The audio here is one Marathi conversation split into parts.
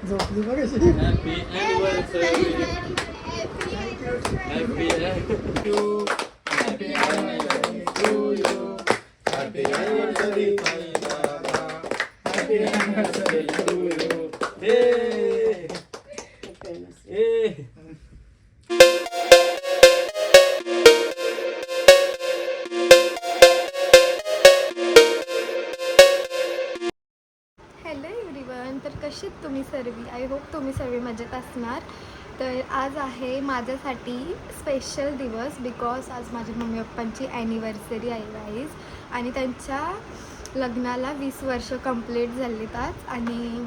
झोपली बघ अशी. Happy anniversary. Happy anniversary to you. Happy anniversary Sai Baba. Happy anniversary to you. Hello everyone. तर कशी आहेत तुम्ही सर्व? आय होप तुम्ही सर्व मजेत असणार. तर आज आहे माझ्यासाठी स्पेशल दिवस बिकॉज आज माझ्या मम्मी पप्पांची ॲनिव्हर्सरी आहे गाईज. आणि त्यांच्या लग्नाला 20 वर्ष कंप्लीट झालीत आज. आणि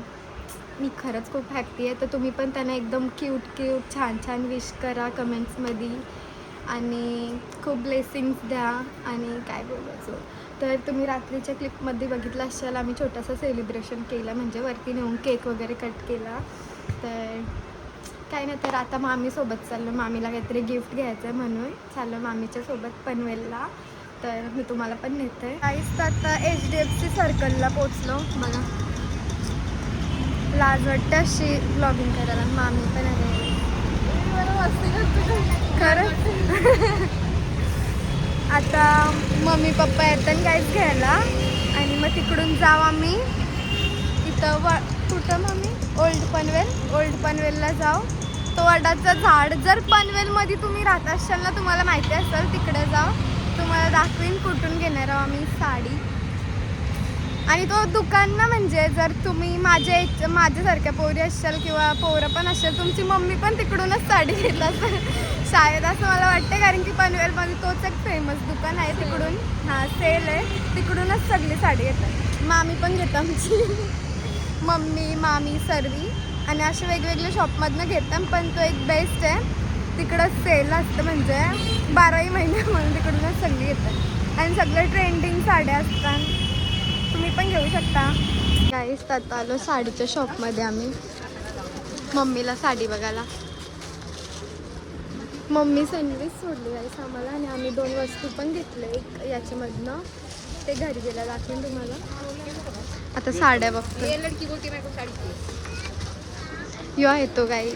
मी खरंच खूप हॅप्पी आहे. तर तुम्ही पण त्यांना एकदम क्यूट छान छान विश करा कमेंट्समध्ये आणि खूप ब्लेसिंग्स द्या. आणि काय बोलायचं, तर तुम्ही रात्रीच्या क्लिपमध्ये बघितलं असाल आम्ही छोटासा सेलिब्रेशन केलं, म्हणजे वरती नेऊन केक वगैरे कट केला. तर काय नाही, तर आता मामीसोबत चाललो. मामीला काहीतरी गिफ्ट घ्यायचं आहे म्हणून चाललो मामीच्या सोबत पनवेलला. तर मी तुम्हाला पण नेते. काहीच तर आता HDFC सर्कलला पोचलो. बघा लाज वाटते अशी ब्लॉगिंग करायला. मामी पण आहे खरं. आता मम्मी पप्पा येतात काहीच घ्यायला आणि मग तिकडून जाऊ आम्ही इथं कुठं मम्मी ओल्ड पनवेलला जाऊ. तो वडाचं झाड, जर पनवेलमध्ये तुम्ही राहत असाल ना, तुम्हाला माहिती असेल, तिकडे जाऊ. तुम्हाला दाखवीन कुठून घेणार आहोत आम्ही साडी. आणि तो दुकान ना, म्हणजे जर तुम्ही माझ्यासारख्या पोरी असाल किंवा पोरं पण असेल, तुमची मम्मी पण तिकडूनच साडी घेत असेल शाळेत, असं मला वाटतं. कारण की पनवेलमध्ये तोच एक फेमस दुकान आहे तिकडून. हां, सेल आहे तिकडूनच सगळी साडी घेतात. मामी पण घेतात आमची मम्मी मामी सर्वी. आणि असे वेगवेगळे शॉपमधनं घेतात. पण तो एक बेस्ट आहे, तिकडं सेल असतं, म्हणजे 12 महिने म्हणून तिकडूनच सगळी घेतात. आणि सगळे ट्रेंडिंग साड्या असतात, तुम्ही पण घेऊ शकता. काहीच आता आलो साडीच्या शॉपमध्ये आम्ही मम्मीला साडी बघायला. मम्मी सँडविच सोडली जायचं आम्हाला. आणि आम्ही 2 वस्तू पण घेतले एक याच्यामधनं, ते घरी गेला दाखवेन तुम्हाला. आता साड्या बघतो. यो येतो काही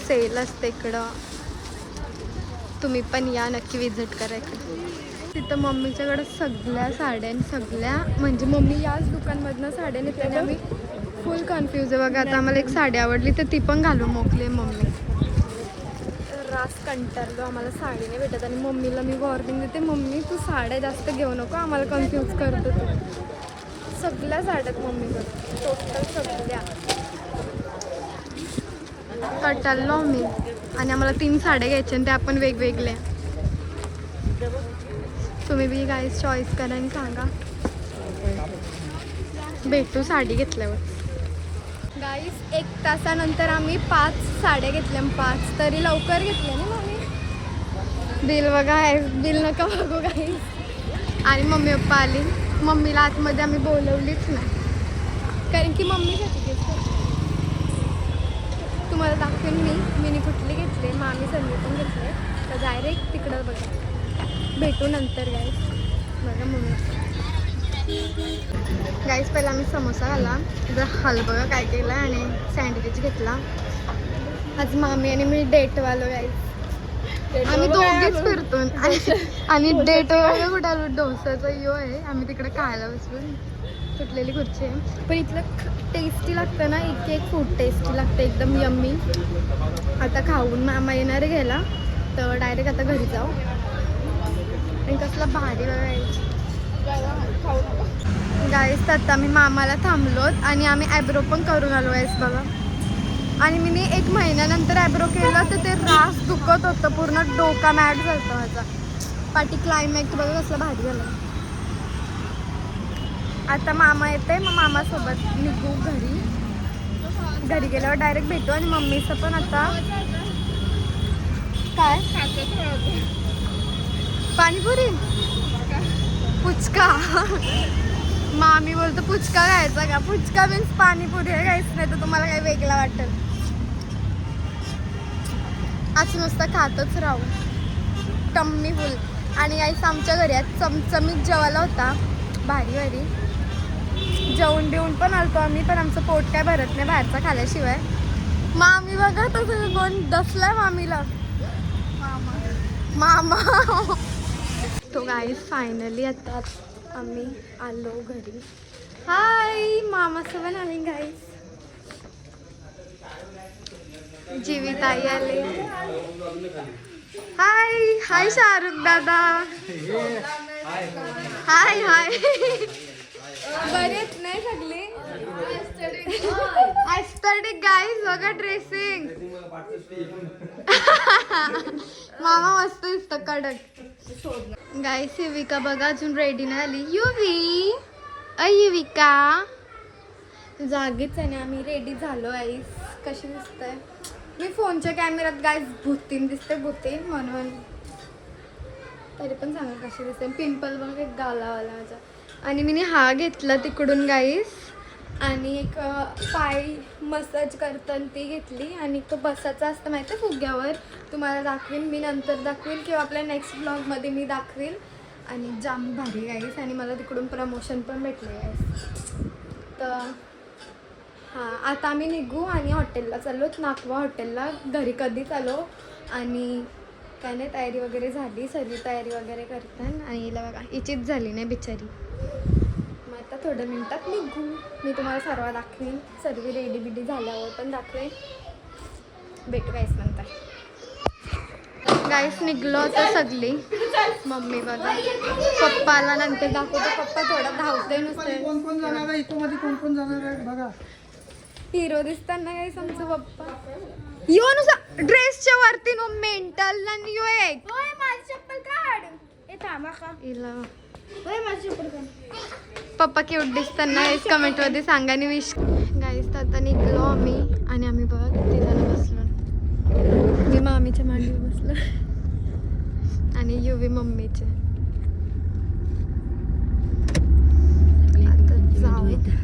सेल असते इकडं, तुम्ही पण या नक्की विजिट करा इकडे. तिथं मम्मीच्याकडं सगळ्या साड्या, सगळ्या म्हणजे मम्मी याच दुकानमधनं साड्या नेते आणि आम्ही फुल कन्फ्यूज आहे. बघा आता आम्हाला एक साडी आवडली तर ती पण घालून मोकली मम्मी. रास कंटाळलो, आम्हाला साडी नाही भेटत. आणि मम्मीला मी वॉर्निंग देते, मम्मी तू साड्या जास्त घेऊ नको, आम्हाला कन्फ्यूज करतो तू. सगळ्या साड्यात मम्मीकडं टोटल सगळ्या कंटाळलो मी. आणि आम्हाला 3 साड्या घ्यायच्या आणि त्या आपण वेगवेगळ्या. तुम्ही बी गाईज चॉईस करा आणि सांगा. भेटू साडी घेतल्यावर. गाईज 1 तासानंतर आम्ही 5 साड्या घेतल्या. 5 तरी लवकर घेतल्या ना मम्मी. बिल बघा आहे, बिल नका बघू गाईज. आणि मम्मी पप्पा आली. मम्मीला आतमध्ये आम्ही बोलवलीच नाही, कारण की मम्मीसाठी घेतली. तुम्हाला दाखवेन मी कुठली घेतली. मामी संधी पण घेतले. तर डायरेक्ट तिकडं बघा, भेटू नंतर गाईज. बघा मम्मी गाईज, पहिला आम्ही समोसा खाल्ला, जर हल बघा काय केलं, आणि सँडविच घेतला. आज मामी आणि मी डेटवालो गाईज. आम्ही दोघीच फिरतो. आणि डेट वगैरे कुठे आलो, डोसाचा यो आहे, आम्ही तिकडे खायला बसून सुटलेली खुर्ची आहे. पण इथलं टेस्टी लागतं ना, एक फूड टेस्टी लागतं, एकदम यम्मी. आता खाऊन मामा येणार आहे घ्यायला, तर डायरेक्ट आता घरी जाऊ. आणि कसलं भारी बघायचं गाईस. आता आम्ही मामाला थांबलोत आणि आम्ही ॲब्रो पण करून आलो आहेस बघा. आणि मी 1 महिन्यानंतर ॲब्रो केलं तर ते रास दुखत होतं, पूर्ण डोका मॅट झालं माझा. पाठी क्लायमॅक्स बघा कसलं भारी झालं. आता मामा येते, मग मामासोबत निघू घरी गेल्यावर डायरेक्ट भेटू. आणि मम्मीचं पण आता काय पाणीपुरी पुचका मामी बोलतो पुचका खायचा का. पुचका मीन्स पाणीपुरी आहे गाईस, नाही तर तुम्हाला काही वेगळा वाटेल. आज नुसतं खातच राहू, टम्मी फुल. आणि गाईस आमच्या घरी आज चमचमीत जेवायला होता, भारी जेवून बिवून पण आलतो आम्ही. पण आमचं पोट काय भरत नाही बाहेरचं खाल्ल्याशिवाय. मामी बघा तसं कोण दसलाय मामीला. मामा. तो गाईस फायनली आता आम्ही आलो घरी. हाय मामा सबन आम्ही गाईस. जीविताई आले. हाय हाय शाहरुख दादा. हाय हाय. बरेच नाही सगळे. ऍस्थेटिक गाईस बघा ड्रेसिंग. मामा मस्त दिसतं कडक. गाईस युविका बघा अजून रेडी नाही आली. युवी युविका जागीच आहे ना. आम्ही रेडी झालो. आईस कशी दिसतंय. मी फोनच्या कॅमेऱ्यात गाईस भूतीन दिसते. भूतीन म्हणून तरी पण सांगा कशी दिसते. पिंपल बघ एक गालावाला माझा. आणि मी हा घेतला तिकडून गाईस. आणि एक पाय मसाज करताना ती घेतली. आणि तो बसाचा असतं माहिती आहे फुग्यावर. तुम्हाला दाखवेन मी नंतर दाखवेल किंवा आपल्या नेक्स्ट ब्लॉगमध्ये मी दाखवेल. आणि जाम भारी गाईस. आणि मला तिकडून प्रमोशन पण भेटले गाईस. तर हां आता आम्ही निघू आणि हॉटेलला चाललो. नाकवा हॉटेलला. घरी कधीच आलो. आणि काय नाही तयारी वगैरे झाली. सर्व तयारी वगैरे करतात. आणि हिला बघा हिचीच झाली नाही बिचारी. मग आता थोड्या मिनटात निघू. मी तुम्हाला सर्व दाखवेन. सर्व रेडी बिडी झाल्यावर पण दाखवेन. भेटू गाईस नंतर. गाईस निघलो आता सगळी. मम्मी बघा. पप्पाला नंतर दाखवतो. पप्पा थोडा धावते नुसतं. कोण कोण जाणार आहे इथं मध्ये कोण कोण जाणार आहे बघा. हिरो दिसताना गाईस आमचं पप्पा. यो नुसता ड्रेसच्या वरती नो मेंटल आणि यो एक. माझी चप्पल काढ. ए थांबा का. हिला माझी चप्पल काढ. पप्पा क्यूट दिसताना गाईस कमेंट मध्ये सांगा. आणि विश गाईस आता निघलो आम्ही. आणि आम्ही बघा किती जण बसलो. मी मामीच्या मांडीवर बसलो. आणि युवी मम्मीचे. आता जाऊ.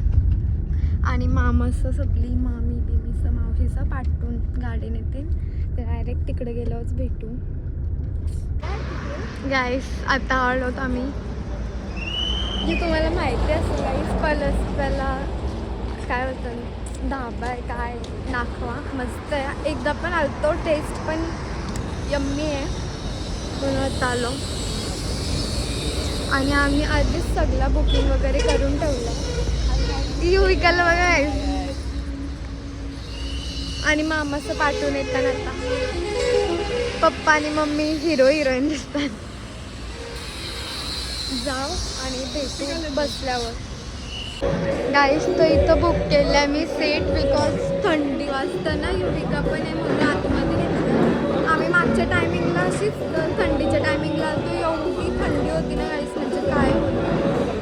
आणि मामाचं सगळी मामी बिमीचं मावशीचं पाठवून गाडी नेते. तर डायरेक्ट तिकडे गेल्यावरच भेटू. गाईस आता आलोत आम्ही. जी तुम्हाला माहिती असेल गाईस पलसला काय होतं धाबा आहे काय नाखवा मस्त आहे. एकदा पण आलतो. टेस्ट पण यम्मी आहे म्हणून आता आलो. आणि आम्ही आधीच सगळा बुकिंग वगैरे करून ठेवलं. युविकाला बघा. आणि मामाचं पाठवून येताना आता पप्पा आणि मम्मी हिरो हिरोईन दिसतात. जाऊ आणि भेटू बसल्यावर. गाईस तो इथं बुक केलं मी सीट. बिकॉज थंडी वाजता ना. युविका पण आहे म्हणून आतमध्ये घेतलं. आम्ही मागच्या टायमिंगला अशीच थंडीच्या टायमिंगला आलो. एवढी थंडी होती ना गाईस म्हणजे काय.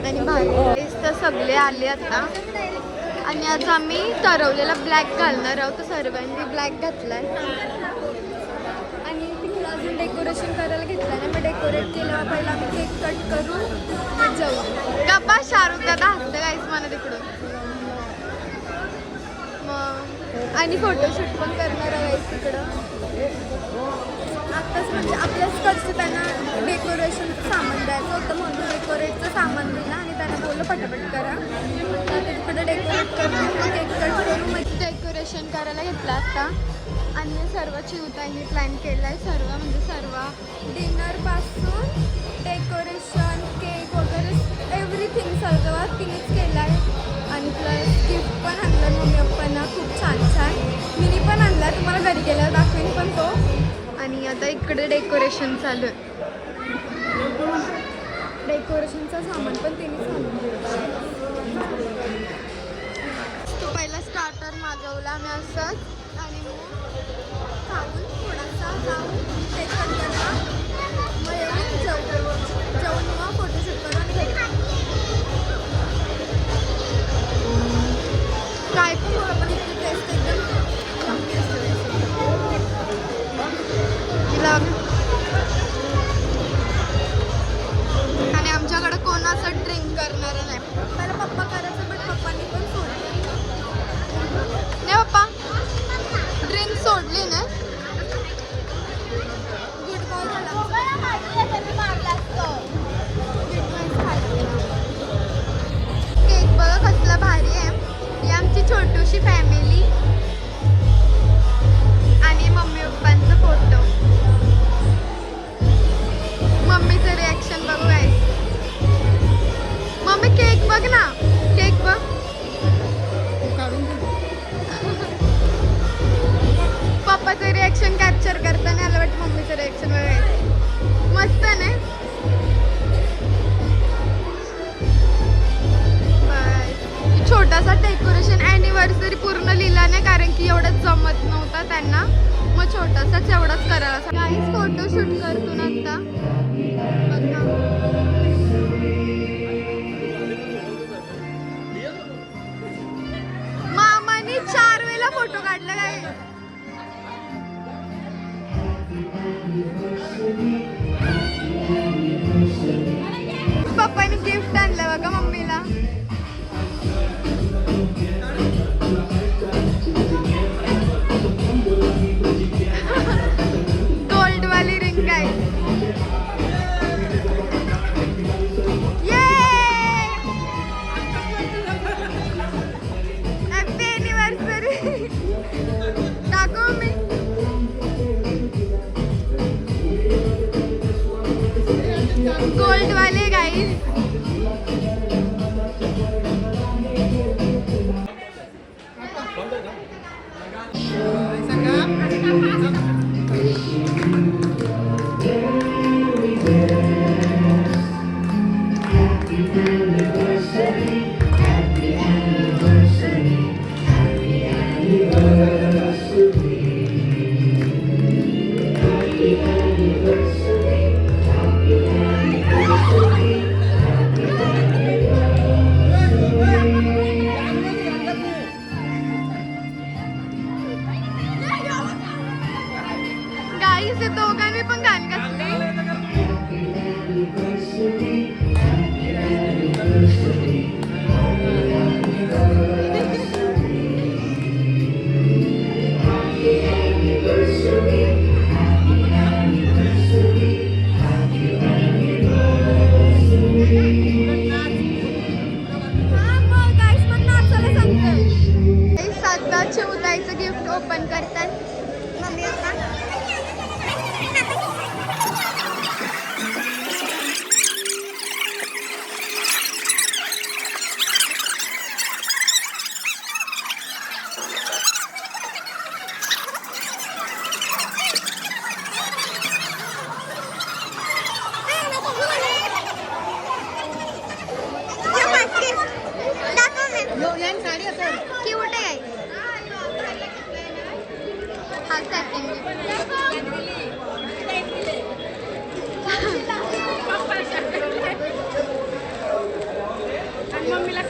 आणि बाहेर तर सगळे आले आता. आणि आज आम्ही ठरवलेला ब्लॅक घालणार आहोत. तर सर्वांनी ब्लॅक घातलाय. आणि तिकडं अजून डेकोरेशन करायला घेतलं ना. मग डेकोरेट केलं. पहिला आम्ही केक कट करू मग जाऊ. गप्पा शाहरुख दादा हसतं गाईस मला तिकडून. मग आणि फोटोशूट पण करणार आहे तिकडं. आत्ताच म्हणजे आपल्याच कडचं त्यांना डेकोरेशनचं सामान द्यायचं होतं म्हणून डेकोरेटचं सामान दिलं. आणि त्यांना बोललं पटापट करा. तर ते तिकडं डेकोरेट करून केक कट करून मग डेकोरेशन करायला घेतलं आता. आणि सर्व चिवताईने प्लॅन केलं आहे. सर्व म्हणजे सर्व डिनरपासून डेकोरेशन केक वगैरे एव्हरीथिंग सगळं तिनेच केलं आहे. आणि प्लस गिफ्ट पण आणलं मम्मी पप्पांना खूप छान छान. मिनी पण आणला. तुम्हाला घरी गेल्यावर दाखवेन पण तो. आणि आता इकडे डेकोरेशन चालू आहे. डेकोरेशनचं सामान पण तिनेच आणून दिलं. तो पहिला स्टार्टर मागवला आम्ही असंच. आणि मग खाऊन थोडासा जाऊन टेकन करा. मग येऊन जेवून मग फोटोशूट करू. आणि काय पण मला पण इतकी टेस्ट एकदम चांगली असते. आणि आमच्याकडे कोणाचं ड्रिंक करणार नाही. पहिला पप्पा करायचं बट पप्पांनी पण सोडलं नाही. पप्पा ड्रिंक सोडली ना. गुड बॉय झाला. केक बघा कसला भारी आहे. ही आमची छोटूशी फॅमिली. छोटासा डेकोरेशन अॅनिव्हर्सरी पूर्ण लिहिला नाही कारण की एवढं जमत नव्हतं त्यांना, मग छोटासाच एवढंच करायला. काहीच फोटोशूट करतो ना आता मामाने 4 वेळेला फोटो काढला काय. पप्पाने गिफ्ट आणलं बघा मम्मीला. गोल्ड वाली रिंग काय. हॅपी एनिव्हर्सरी टाकू मी. गोल्ड वाले गाईस. गाईस दोघांनी पण गाण घातले. सातबाचे उदायचं गिफ्ट ओपन करतात मम्मी आता. क्यूट आहे. हा सेटिंग मम्मीला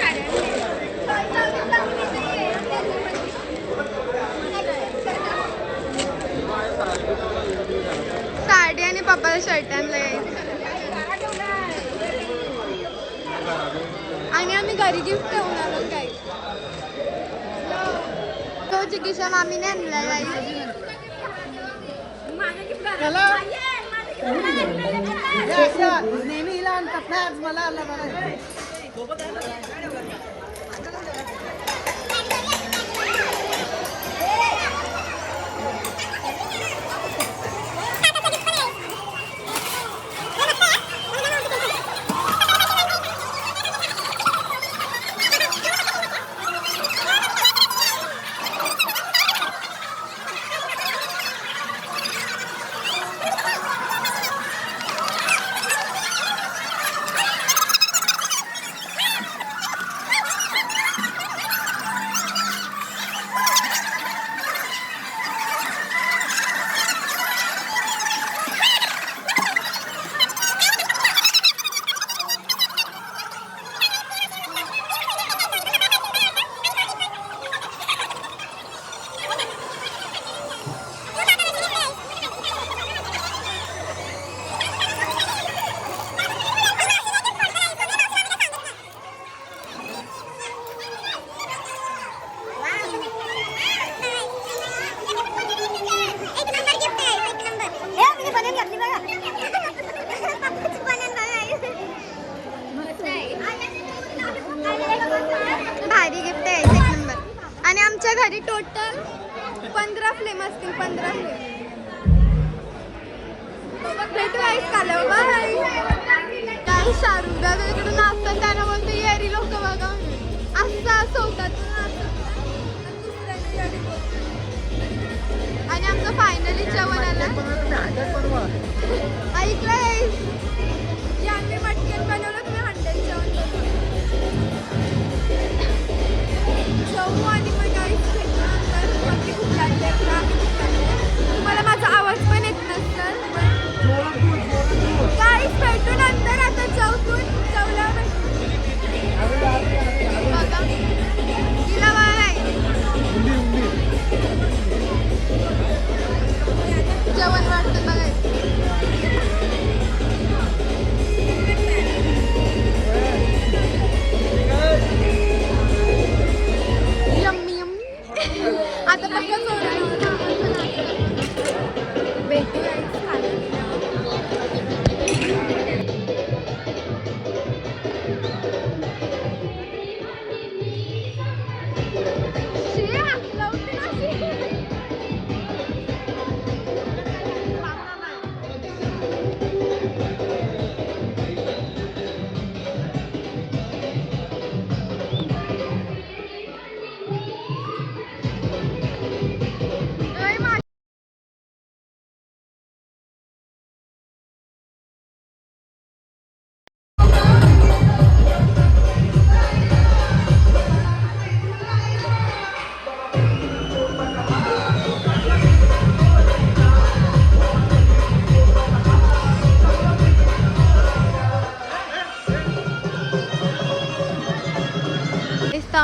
साडी आणि पप्पाला शर्ट आणलं. आणि आम्ही घरी गिफ्ट ठेवून आलो काय. तो चिकित्सा मामीने आणलाय गाई. नेहमी हिला आणतात ना, आज मला आला बघा. भारी गिफ्ट आहे. 1 नंबर. आणि आमच्या घरी टोटल 15 फ्लेम असतील. 15 फ्लेम वाईस कालव. बाय. काही शाहरुख दादा इकडून असतात त्यांना बोलतो येरी लोक बघा असं होतात. आणि आमचं फायनली जेवण आलं. ऐकलंय यांनी मटकेन बनवलं. तुम्ही हंड्यात जेवण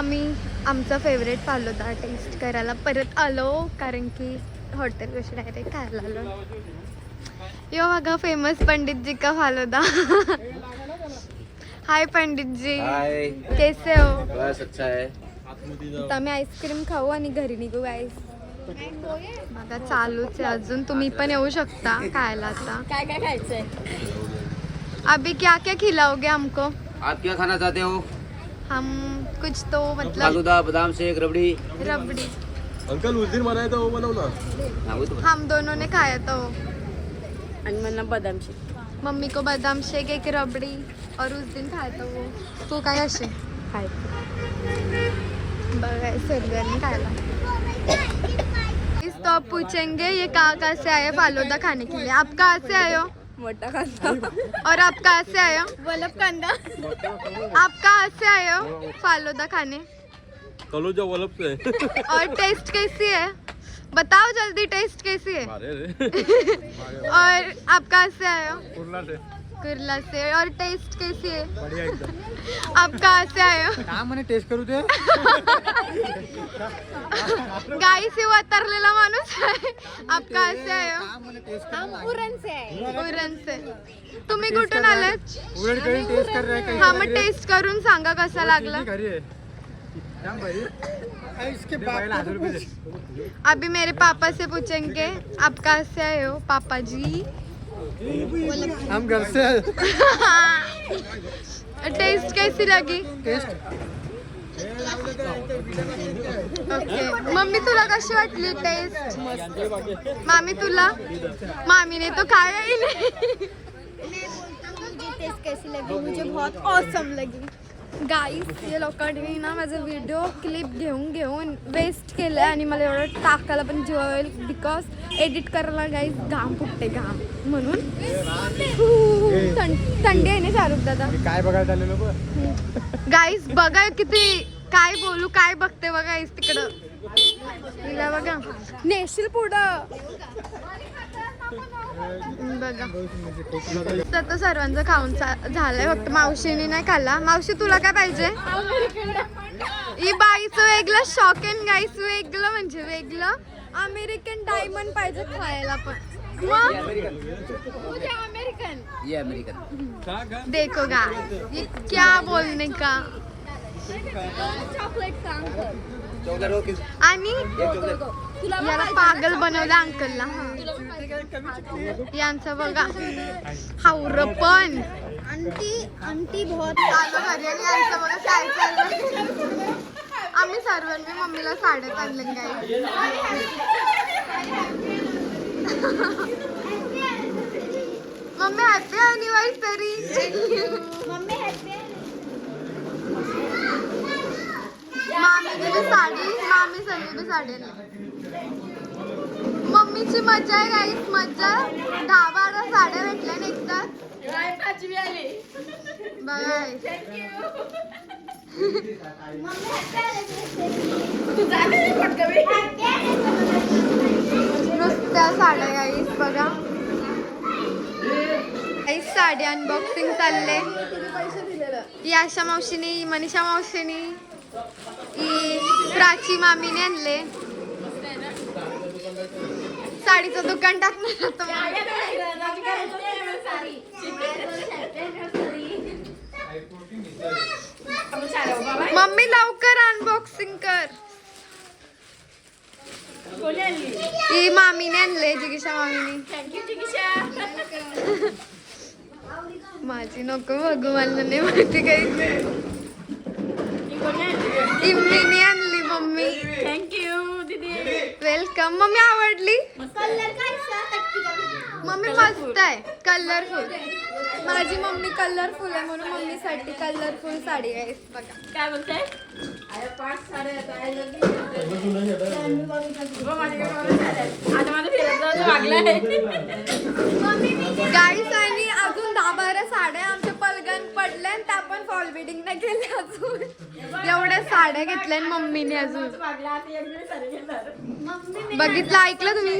आम्ही आमचा फेवरेट फालुदा टेस्ट करायला परत आलो, कारण की हॉटेल कशी डायरेक्ट खायला आलो. यो बघा फेमस पंडित जी का फालुदा. हाय पंडित जी. हाय. कैसे हो? बस अच्छा है. आता आम्ही आईस्क्रीम खाऊ आणि घरी निघू गाईस. बघा चालूच आहे अजून, तुम्ही पण येऊ शकता खायला. आता काय काय खायचंय? अभी क्या क्या खिलाओगे हमको? आप क्या खाना चाहते हो? हम कुछ तो मतलब फालूदा, बादाम शेक, रबड़ी. रबड़ी. अंकल उस दिन बनाया था वो बनाओ ना. हाँ, वो तो हम दोनों ने खाया तो आणि मला बदाम शेक मम्मी को बादाम शेक, एक रबड़ी और उस दिन खाया था वो. तू काय असे बघा सर्वांनी खायला. इस तो आप पूछेंगे ये कहाँ से आए फालूदा खाने के लिए. आप कहाँ से आए हो? मोठा कांदा. और आप कहाँ से आए हो? वलप कांदा. आप कहाँ से आए हो फालूदा खाने? कलोजा वलप से. और टेस्ट कैसी है बताओ जल्दी, टेस्ट कैसी है? अरे रे. और आप कहाँ से आए हो? कुर्ला से. कुर्ला से. और टेस्ट कैसी है? बढ़िया एकदम. आप कहाँ से आए हो? काय म्हणे टेस्ट करू दे. गाई से उतरलेला माणूस आहे. आप कहाँ से आए हो? हम उरण से आहे. उरण से. तुम्ही कुठून आलात? उरण करून टेस्ट कर रहा है. हा मग टेस्ट करून सांगा कसा लागला. घरी आहे. जाम भाई. इसके बाद अभी मेरे पापा से पूछेंगे आप कहाँ से आए हो पापा जी. हम घर से. टेस्ट कैसी लगी? ओके. मम्मी तुला कशी वाटली टेस्ट? मामी तुला? मामीने तो खाया ही नहीं. मुझे टेस्ट कैसी लगी? मुझे बहुत ऑसम लगी. गाईस या लोकांनी ना माझं व्हिडिओ क्लिप घेऊन वेस्ट केलं आणि मला एवढं टाकायला पण जीवावेल, बिकॉज एडिट करायला गाईस घाम फुटते घाम म्हणून. थंडी आहे ना शाहरुख दादा. काय बघायला आलेलो बघ. गाईस बघा किती काय बोलू काय बघते बघा गाईस तिकडं. तिला बघा नेशील पुढं बघा. तर सर्वांचं खाऊन झालंय, फक्त मावशीने नाही खाल्ला. मावशी तुला काय पाहिजे? ही बाईचं वेगळं शॉक अँड गाईस, वेगळं म्हणजे वेगळं अमेरिकन डायमंड पाहिजे खायला पण. मुझे अमेरिकन. ये अमेरिकन. देखो गा ये क्या बोलने का. चॉकलेट का अंकल. चॉकलेट हो किस? आणि याला पागल बनवलं अंकलला. यांचं बघा हावर पण आंटी बहुत आलो घरी आणि यांचं बघा काय चाललं. आम्ही सर्वांनी मम्मीला साड्यात आणले काय. Mummy happy anniversary. Mummy happy. मामीने बी साडी, मामी संधी बी साडी आणली. मम्मीची मजा आहे गाईस, मजा. 10-12 साड्या भेटल्या ना एकदा. बघा नुसत्या साड्या गाईस बघा. गाईस साडी अनबॉक्सिंग चालले. याशा मावशीनी, मनीषा मावशीनी, प्राची मामीने आणले. साडीचं दुकान टाकणार होतं. मम्मी लवकर अनबॉक्सिंग कर. ही मामीने आणले, जिगिशा मामीने. माझी नको बघू, मला नाही माहिती काही. इम्मीने आणली मम्मी. थँक्यू दीदी. वेलकम. मम्मी आवडली? कलर मम्मी मस्त आहे, कलरफुल. माझी मम्मी कलरफुल आहे म्हणून मम्मीसाठी कलरफुल साडी आहे बघा. काय बोलताय? गाईस आणि अजून 10-12 साड्या आमच्या पलगन पडल्या, त्या पण फॉल बिडिंग नाही केल्या अजून. एवढ्या साड्या घेतल्या मम्मीने अजून. बघितलं, ऐकलं तुम्ही?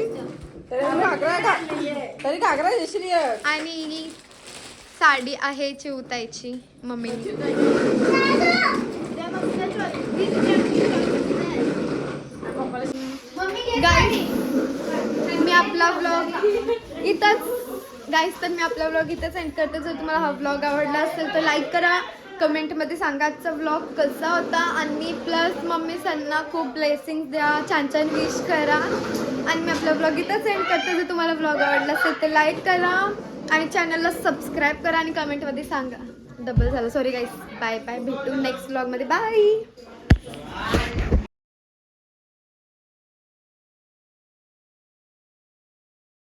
तरी घागरा देशील. आणि ही साडी आहे चिवताईची मम्मीने. गाईस मी आपला व्लॉग इथंच एंड करते. जर तुम्हाला हा व्लॉग आवडला असेल तर लाईक करा, कमेंटमध्ये सांगा आजचा व्लॉग कसा होता आणि प्लस मम्मी सन्ना खूप ब्लेसिंग द्या, छान छान विश करा आणि मी आपला व्लॉग इथंच एंड करते. जर तुम्हाला व्लॉग आवडला असेल तर लाईक करा आणि चॅनलला सबस्क्राईब करा आणि कमेंटमध्ये सांगा. डबल झालं, सॉरी गाईस. बाय बाय, भेटू नेक्स्ट व्लॉगमध्ये. बाय.